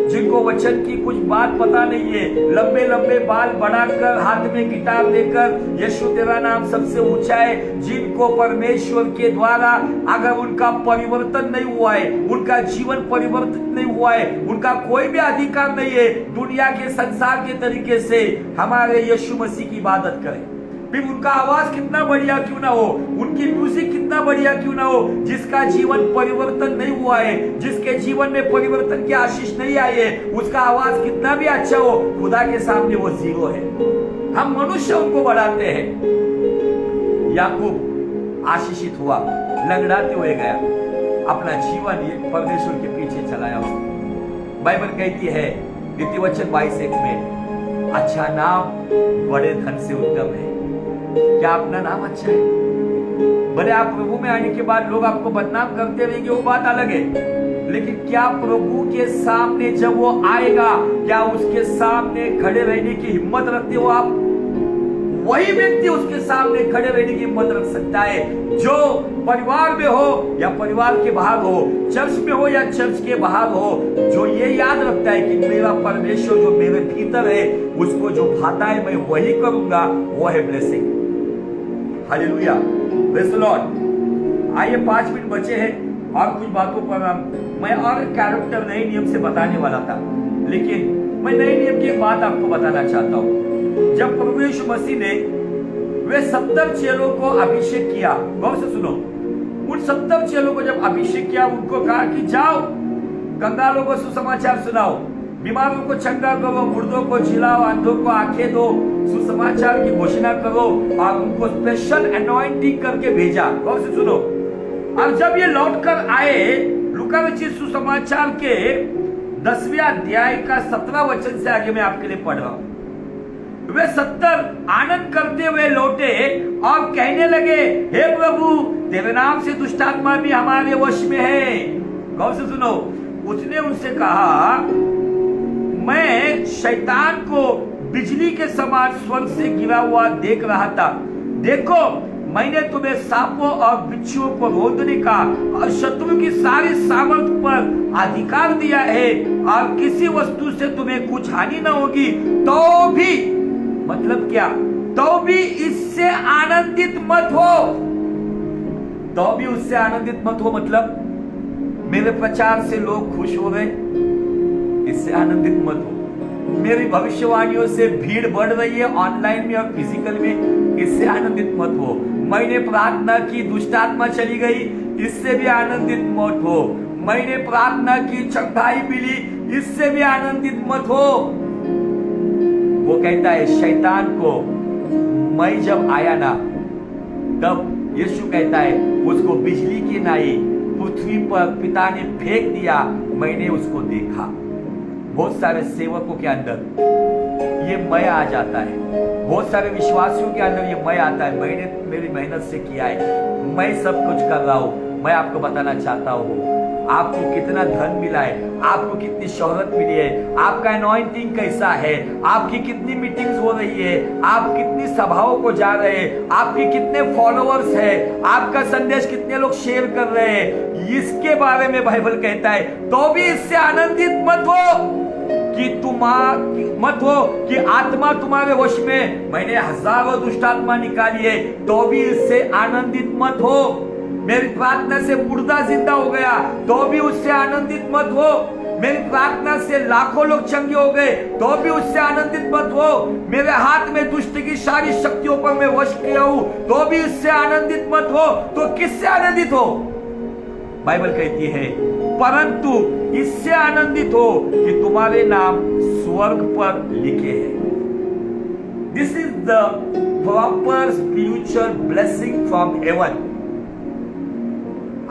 जिनको वचन की कुछ बात पता नहीं है। लंबे लंबे बाल बढ़ाकर, हाथ में गिटार लेकर, यीशु तेरा नाम सबसे ऊंचा है, जिनको परमेश्वर के द्वारा अगर उनका परिवर्तन नहीं हुआ है, उनका जीवन परिवर्तित नहीं हुआ है, उनका कोई भी अधिकार नहीं है दुनिया के संसार के तरीके से हमारे यीशु मसीह की इबादत करें। फिर उनका आवाज कितना बढ़िया क्यों ना हो, उनकी म्यूजिक कितना बढ़िया क्यों ना हो, जिसका जीवन परिवर्तन नहीं हुआ है, जिसके जीवन में परिवर्तन की आशीष नहीं आई है, उसका आवाज कितना भी अच्छा हो, खुदा के सामने वो जीरो है। हम मनुष्य उनको बढ़ाते हैं। याकूब आशीषित हुआ, लंगड़ाते हुए गया, अपना जीवन ये परमेश्वर के पीछे चलाया उसने। बाइबल कहती है नीतिवचन 22:1 में, अच्छा नाम बड़े धन से उत्तम है। क्या अपना नाम अच्छा है? भले आप प्रभु में आने के बाद लोग आपको बदनाम करते रहेंगे, वो बात अलग है, लेकिन क्या प्रभु के सामने जब वो आएगा, क्या उसके सामने खड़े रहने की हिम्मत रखते हो आप? वही व्यक्ति उसके सामने खड़े रहने की हिम्मत रख सकता है जो परिवार में हो या परिवार के बाहर हो, चर्च में हो या चर्च के बाहर हो, जो ये याद रखता है कि मेरा परमेश्वर जो मेरे भीतर है, उसको जो भाता है मैं वही करूंगा, वो है blessing. Hallelujah, praise the Lord. आइए 5 मिनट बचे हैं और कुछ बातों पर मैं और कैरेक्टर नए नियम से बताने वाला था, लेकिन मैं नए नियम की एक बात आपको बताना चाहता हूं। जब प्रभु यीशु मसीह ने वे 70 चेलों को अभिषेक किया, गौर से सुनो, उन 70 चेलों को जब अभिषेक किया, उनको कहा कि जाओ कंगालों को सुसमाचार सुनाओ, बीमारों को चंगा करो, मुर्दों को जिलाओ, अंधों को आंखें दो, सुसमाचार की घोषणा करो, और उनको स्पेशल अनॉइंटिंग करके भेजा। गौर से सुनो, और जब ये लौट कर आए, लूका रचित सुसमाचार के 10वें अध्याय का 17 वचन से आगे मैं आपके लिए पढ़ रहा हूं। वे 70 आनंद करते हुए लौटे और कहने लगे, हे प्रभु, तेरे नाम से दुष्टात्मा भी हमारे वश में है। गौर से सुनो, उसने उनसे कहा, मैं शैतान को बिजली के समान स्वर्ग से गिरा हुआ देख रहा था। देखो, मैंने तुम्हें सांपों और बिच्छुओं को रोकने का और शत्रु की सारी सामर्थ पर अधिकार दिया है, और किसी वस्तु से तुम्हें कुछ हानि न होगी। तो भी, मतलब क्या? तो भी इससे आनंदित मत हो। तो भी उससे आनंदित मत हो मतलब मेरे प्रचार से लोग खुश हो गए, इससे आनंदित मत हो। मेरी भविष्यवाणियों से भीड़ बढ़ रही है ऑनलाइन में और फिजिकल में, इससे आनंदित मत हो। मैंने प्रार्थना की, दुष्टात्मा चली गई, इससे भी आनंदित मत हो। मैंने प्रार्थना की, चंगाई मिली, इससे भी आनंदित मत हो। वो कहता है शैतान को मैं जब आया ना, तब यीशु कहता है उसको बिजली की नाई पृथ्वी पर पिता ने फेंक दिया, मैंने उसको देखा। बहुत सारे सेवकों के अंदर ये मैं आ जाता है, बहुत सारे विश्वासियों के अंदर ये मैं आता है, मैंने मेरी मेहनत से किया है, मैं सब कुछ कर रहा हूं। मैं आपको बताना चाहता हूं, आपको कितना धन मिला है, आपको कितनी शोहरत मिली है, आपका अनॉइंटिंग कैसा है, आपकी कितनी मीटिंग्स हो रही है, आप कितनी सभाओं को जा रहे हैं, आपके कितने फॉलोअर्स हैं, आपका संदेश कितने लोग शेयर कर रहे हैं, इसके बारे में बाइबल कहता है। तो भी इससे आनंदित मत हो कि आत्मा तुम्हारे वश में, मैंने हजारों दुष्टात्मा निकाली है, तो भी इससे आनंदित मत हो। मेरी प्रार्थना से मुर्दा जिंदा हो गया, तो भी उससे आनंदित मत हो। मेरी प्रार्थना से लाखों लोग चंगे हो गए, तो भी उससे आनंदित मत हो। मेरे हाथ में दुष्ट की सारी शक्तियों पर मैं वश किया हूं, तो भी इससे आनंदित मत हो। तो किससे आनंदित हो? बाइबल कहती है, परंतु इससे आनंदित हो कि तुम्हारे नाम स्वर्ग पर लिखे हैं। This is the proper spiritual blessing from heaven.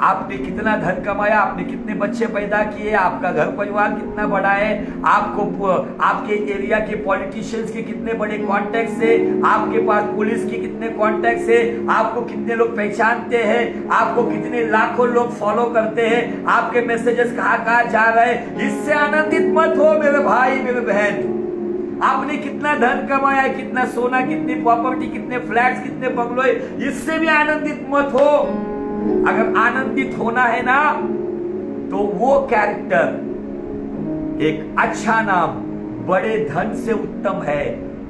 आपने कितना धन कमाया, आपने कितने बच्चे पैदा किए, आपका घर परिवार कितना बड़ा है, आपको आपके एरिया के पॉलिटिशियंस के कितने बड़े कॉन्टैक्ट्स है, आपके पास पुलिस के कितने कॉन्टैक्ट्स है, आपको कितने लोग पहचानते हैं, आपको कितने लाखों लोग फॉलो करते हैं, आपके मैसेजेस कहां कहां जा रहे हैं, इससे आनंदित मत हो मेरे भाई मेरे बहन। आपने कितना धन कमाया है, कितना सोना, कितनी प्रॉपर्टी, कितने फ्लैट्स, कितने बंगलों, इससे भी आनंदित मत हो। अगर आनंदित होना है ना तो वो कैरेक्टर, एक अच्छा नाम बड़े धन से उत्तम है।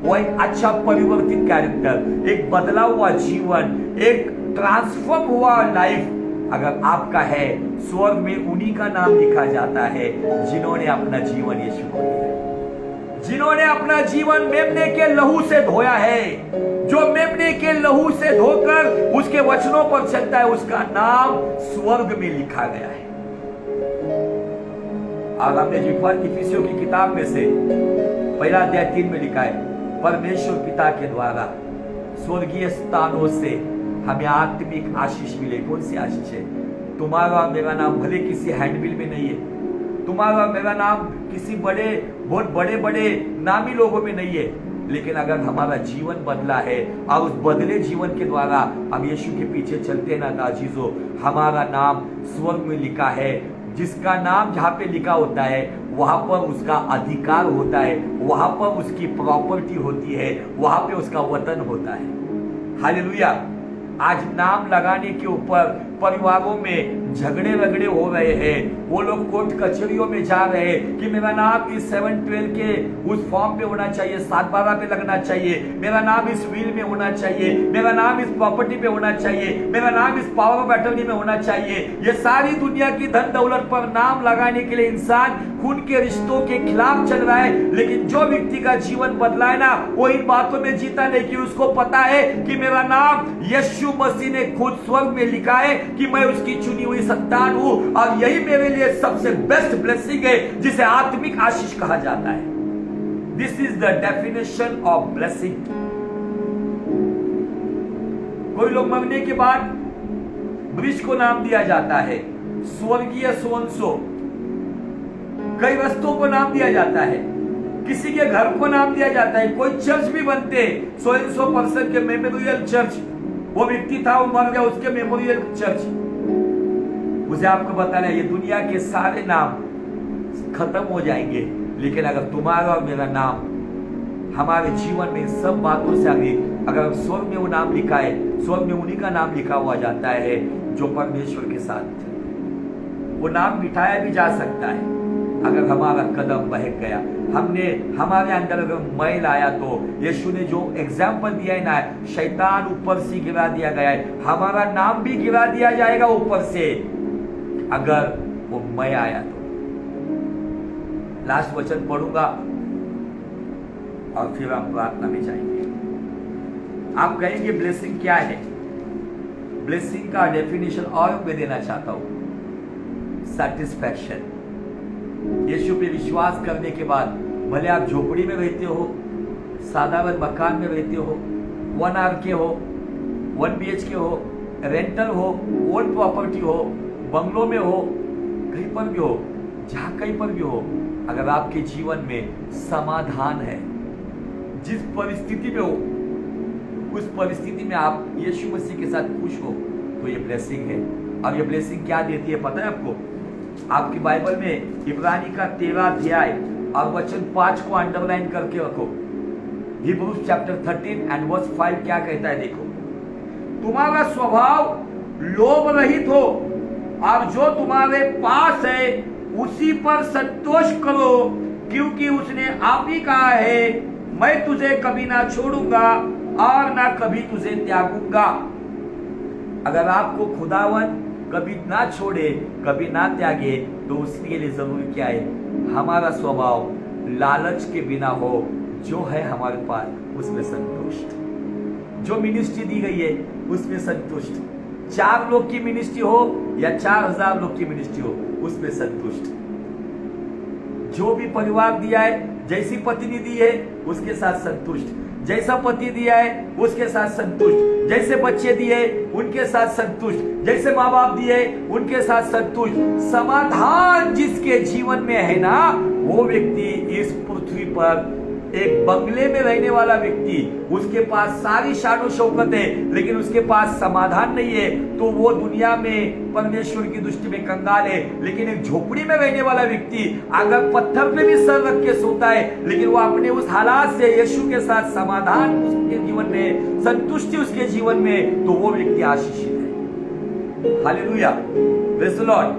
वो एक अच्छा परिवर्तित कैरेक्टर, एक बदला हुआ जीवन, एक ट्रांसफॉर्म हुआ लाइफ अगर आपका है, स्वर्ग में उन्हीं का नाम लिखा जाता है जिन्होंने अपना जीवन यीशु को दिया, जिन्होंने अपना जीवन मेमने के लहू से धोया है। जो मेमने के लहू से धोकर उसके वचनों पर चलता है, उसका नाम स्वर्ग में लिखा गया है। और हमने जो इफिसियों की किताब में से पहला अध्याय 3 में लिखा है, परमेश्वर पिता के द्वारा स्वर्गीय स्थानों से हमें आत्मिक आशीष मिले। कौन सी आशीष है? तुम्हारा मेरा नाम भले किसी हैंडबिल में नहीं है, तुम्हारा मेरा नाम किसी बहुत बड़े नामी लोगों में नहीं है, लेकिन अगर हमारा जीवन बदला है और उस बदले जीवन के द्वारा हम यीशु के पीछे चलते ना अजीजों, हमारा नाम स्वर्ग में लिखा है। जिसका नाम जहां पे लिखा होता है वहां पर उसका अधिकार होता है, वहां पर उसकी प्रॉपर्टी होती है, वहां पे उसका वतन होता है। हालेलुया। आज नाम लगाने के ऊपर परिवारों में झगड़े वगड़े हो रहे हैं। वो लोग कोर्ट कचहरियों में जा रहे हैं कि मेरा नाम इस 712 के उस फॉर्म पे होना चाहिए, 712 पे लगना चाहिए, मेरा नाम इस विल में होना चाहिए, मेरा नाम इस प्रॉपर्टी पे होना चाहिए, मेरा नाम इस पावर ऑफ अटर्नी में होना चाहिए। ये सारी दुनिया की धन दौलत पर नाम लगाने के लिए इंसान खून के रिश्तों के खिलाफ चल रहा है। लेकिन जो व्यक्ति का जीवन बदला है ना, वो इन बातों में जीता नहीं कि उसको पता है कि मेरा नाम यीशु मसीह ने खुद स्वर्ग में लिखा है कि मैं उसकी चुनी हुई संतान हूं, और यही मेरे लिए सबसे बेस्ट ब्लेसिंग है जिसे आत्मिक आशीष कहा जाता है। This is the definition of blessing. कोई लोग मरने के बाद वृक्ष को नाम दिया जाता है स्वर्गीय सोनसो, कई वस्तुओं को नाम दिया जाता है, किसी के घर को नाम दिया जाता है, कोई चर्च भी बनते सो पर्सन के मेमोरियल चर्च, वो व्यक्ति था वो मर गया, उसके मेमोरियल चर्च। मुझे आपको बताना है ये दुनिया के सारे नाम खत्म हो जाएंगे, लेकिन अगर तुम्हारा और मेरा नाम हमारे जीवन में सब बातों से आगे, अगर स्वर्ग में वो नाम लिखा है, स्वर्ग में उन्हीं का नाम लिखा हुआ जाता है जो परमेश्वर के साथ। वो नाम मिटाया भी जा सकता है अगर हमारा कदम बहक गया, हमने हमारे अंदर अगर मैल आया तो यीशु ने जो एग्जाम्पल दिया है ना, शैतान ऊपर से गिरा दिया गया है, हमारा नाम भी गिरा दिया जाएगा ऊपर से अगर वो मैं आया तो। लास्ट वचन पढ़ूंगा और फिर हम प्रार्थना में जाएंगे। आप कहेंगे ब्लेसिंग क्या है? ब्लेसिंग का डेफिनेशन और मैं देना चाहता हूं, सैटिस्फैक्शन। यीशु पे विश्वास करने के बाद भले आप झोपड़ी में रहते हो, साधारण मकान में रहते हो, 1 RK हो, 1 BHK हो, रेंटल हो, ओन प्रॉपर्टी हो, बंगलों में हो, कहीं पर भी हो, जहां कहीं पर भी हो, अगर आपके जीवन में समाधान है, जिस परिस्थिति में हो उस परिस्थिति में आप यीशु मसीह के साथ खुश हो, तो ये ब्लेसिंग है। और ये ब्लेसिंग क्या देती है पता है आपको? आपकी बाइबल में इब्रानी का 13 अध्याय और वचन 5 को अंडरलाइन करके रखो। हिब्रूज चैप्टर 13 एंड वर्स 5 क्या कहता है देखो, तुम्हारा स्वभाव लोभ रहित हो और जो तुम्हारे पास है उसी पर संतोष करो, क्योंकि उसने आप ही कहा है मैं तुझे कभी ना छोड़ूंगा और ना कभी तुझे त्यागूंगा। अगर आपको खुदावन कभी ना छोड़े, कभी ना त्यागे, तो उसके लिए जरूरी क्या है? हमारा स्वभाव लालच के बिना हो, जो है हमारे पास उसमें संतुष्ट, जो मिनिस्ट्री दी गई है उसमें संतुष्ट, 4 लोग की मिनिस्ट्री हो या 4000 लोग की मिनिस्ट्री हो, उसमें संतुष्ट, जो भी परिवार दिया है, जैसी पत्नी दी है उसके साथ संतुष्ट। जैसा पति दिया है उसके साथ संतुष्ट, जैसे बच्चे दिए उनके साथ संतुष्ट, जैसे माँ बाप दिए उनके साथ संतुष्ट। समाधान जिसके जीवन में है ना, वो व्यक्ति इस पृथ्वी पर एक बंगले में रहने वाला व्यक्ति, उसके पास सारी शान और शौकत है लेकिन उसके पास समाधान नहीं है, तो वो दुनिया में परमेश्वर की दृष्टि में कंगाल है। लेकिन एक झोपड़ी में रहने वाला व्यक्ति अगर पत्थर पे भी सर रख के सोता है, लेकिन वो अपने उस हालात से यीशु के साथ समाधान उसके जीवन में, संतुष्टि उसके जीवन में, तो वो व्यक्ति आशीषित है। Hallelujah, praise the Lord.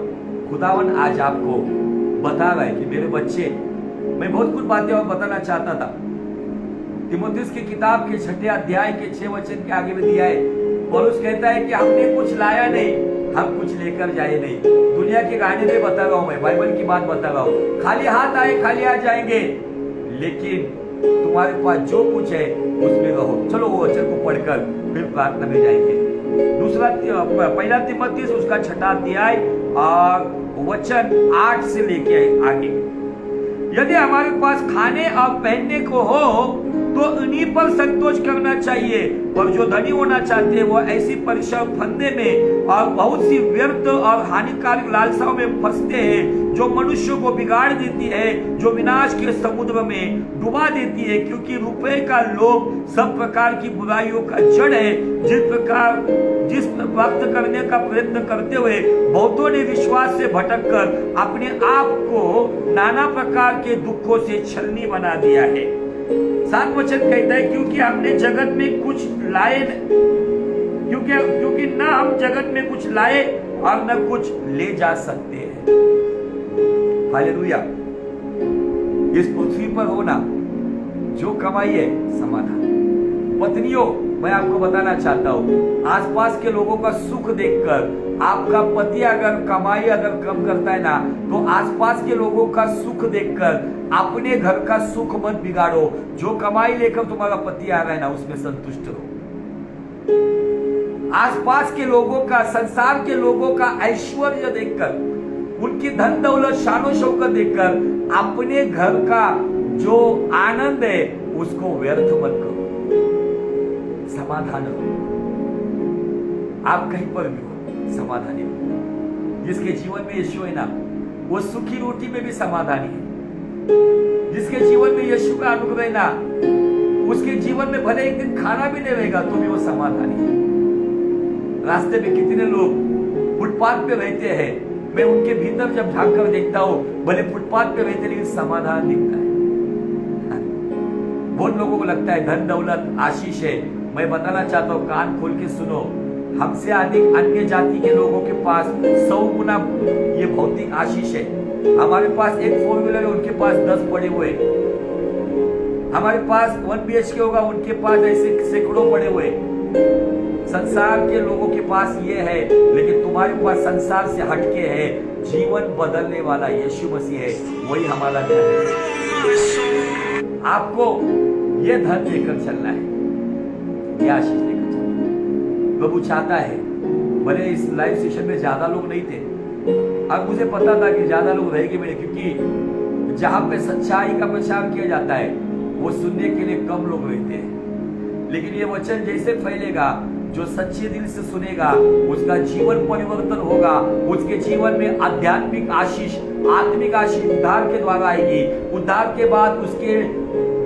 खुदावन आज आपको बता रहा है कि मेरे बच्चे, मैं बहुत कुछ बातें और बताना चाहता था। तीमुथियुस की किताब के 6 अध्याय के 6 वचन के आगे में दिया है, पौलुस कहता है कि हमने कुछ लाया नहीं, हम कुछ लेकर जाए नहीं। दुनिया की कहानी नहीं बता रहा हूं, मैं बाइबल की बात बता रहा हूं। खाली हाथ आए खाली आ जाएंगे, लेकिन तुम्हारे पास जो कुछ है उसमें रहो। चलो वो वचन को पढ़कर फिर प्रार्थना में जाएंगे। पहला तीमुथियुस उसका 6 अध्याय और वचन 8 से लेके आगे। यदि हमारे पास खाने और पहनने को हो तो उन्हीं पर संतोष करना चाहिए, और जो धनी होना चाहते हैं वो ऐसी परिश्रम फंदे में और बहुत सी व्यर्थ और हानिकारक लालसाओं में फंसते हैं, जो मनुष्यों को बिगाड़ देती है, जो विनाश के समुद्र में डुबा देती है। क्योंकि रुपए का लोभ सब प्रकार की बुराइयों का जड़ है। जिस प्राप्त करने का प्रयत्न करते हुए बहुतों ने विश्वास से भटककर अपने आप को नाना प्रकार के दुखों से छलनी बना दिया है। 7 वचन कहता है, क्योंकि हमने जगत में कुछ लाए, क्योंकि न हम जगत में कुछ लाए और न कुछ ले जा सकते हैं। हालेलुया। इस पृथ्वी पर होना जो कमाई है समाधान। पत्नियों, मैं आपको बताना चाहता हूं, आसपास के लोगों का सुख देखकर आपका पति अगर कमाई अगर कम करता है ना, तो आसपास के लोगों का सुख देखकर अपने घर का सुख मत बिगाड़ो। जो कमाई लेकर तुम्हारा पति आ रहा है ना, उसमें संतुष्ट रहो। आसपास के लोगों का, संसार के लोगों का ऐश्वर्य देखकर, उनकी धन दौलत शानो शौकत देखकर अपने घर का जो आनंद है उसको व्यर्थ मत करो। समाधान हो, आप कहीं पर भी हो समाधानी हो। जिसके जीवन में यीशु है ना, वो सुखी रोटी में भी समाधानी है। जिसके जीवन में यीशु का अनुग्रह है ना, उसके जीवन में भले एक दिन खाना भी नहीं रहेगा तो भी वो समाधानी है। रास्ते में कितने लोग फुटपाथ पे रहते हैं, मैं उनके भीतर जब झांक कर देखता हूं, भले फुटपाथ पे रहते लेकिन समाधान दिखता है। बहुत लोगों को लगता है धन दौलत आशीष है। मैं बताना चाहता हूं, कान खोल के सुनो, हमसे अधिक अन्य जाति के लोगों के पास 100 गुना ये भौतिक आशीष है। हमारे पास एक 4 व्हीलर है, उनके पास 10 पड़े हुए। हमारे पास 1 BHK होगा, उनके पास ऐसे सैकड़ों पड़े हुए। संसार के लोगों के पास ये है, लेकिन तुम्हारे पास संसार से हटके है, जीवन बदलने वाला यीशु मसीह है, वही हमारा धन है। आपको ये धन लेकर चलना है, ये आशीष लेकर चलना। प्रभु चाहता है, भले इस लाइव सेशन में ज्यादा लोग नहीं थे, अब मुझे पता था कि ज्यादा लोग रहेंगे मेरे, क्योंकि जहां पे सच्चाई का प्रचार किया जाता है वो सुनने के लिए कम लोग रहते हैं। लेकिन ये वचन जैसे फैलेगा, जो सच्चे दिल से सुनेगा उसका जीवन परिवर्तन होगा। उसके जीवन में आध्यात्मिक आशीष, आत्मिक आशीष उद्धार के द्वारा आएगी। उद्धार के बाद उसके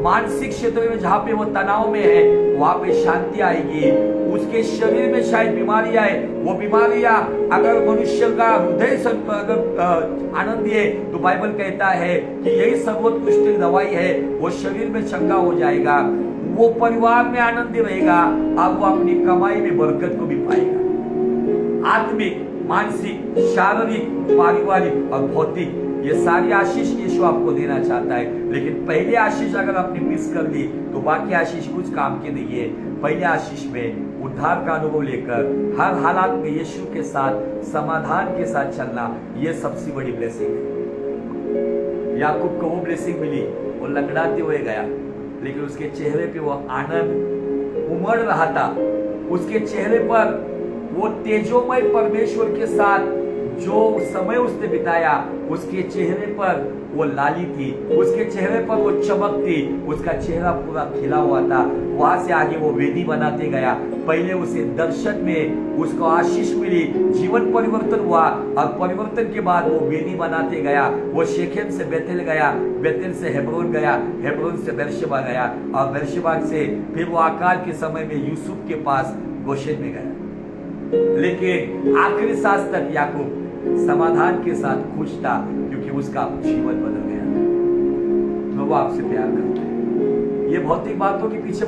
मानसिक क्षेत्र में जहां पे वो तनाव में है, वहां पे शांति आएगी। उसके शरीर में शायद बीमारी आए, वो बीमारियां अगर मनुष्य का हृदय अगर आनंद है, तो बाइबल कहता है कि यही सर्वोत्कृष्ट दवाई है, वो शरीर में चंगा हो जाएगा, वो परिवार में आनंद रहेगा, अब वो अपनी कमाई में बरकत को भी पाएगा। आत्मिक, मानसिक, शारीरिक, पारिवारिक और भौतिक, ये सारी आशीष यीशु आपको देना चाहता है। लेकिन पहले आशीष अगर आपने मिस कर ली तो बाकी आशीष कुछ काम के नहीं है। पहले आशीष में उद्धार का अनुभव लेकर हर हालात में यीशु के साथ, समाधान के साथ चलना, ये सबसे बड़ी ब्लेसिंग है। याकूब को वो ब्लेसिंग मिली, वो लंगड़ाते हुए गया, लेकिन उसके चेहरे पे वो आनंद उमड़ रहा था। उसके चेहरे पर वो तेजोमय परमेश्वर के साथ जो समय उसने बिताया, उसके चेहरे पर वो लाली थी, उसके चेहरे पर वो चमक थी, उसका चेहरा पूरा खिला हुआ था। वहां से आगे वो वेदी बनाते गया। पहले उसे दर्शन में उसको आशीष मिली, जीवन परिवर्तन हुआ, और परिवर्तन के बाद वो वेदी बनाते गया। वो शेखेम से बेतेल गया, बेतेल से हेब्रोन गया, हेब्रोन से बेरशेबा गया, और बेरशेबा से फिर वो अकाल के समय में यूसुफ के पास गोशेन में गया। लेकिन आखिरी सांस तक याकूब समाधान के साथ खुश था, क्योंकि उसका जीवन बदल गया। तो वो आपसे प्यार करते हैं। ये भौतिक बातों के पीछे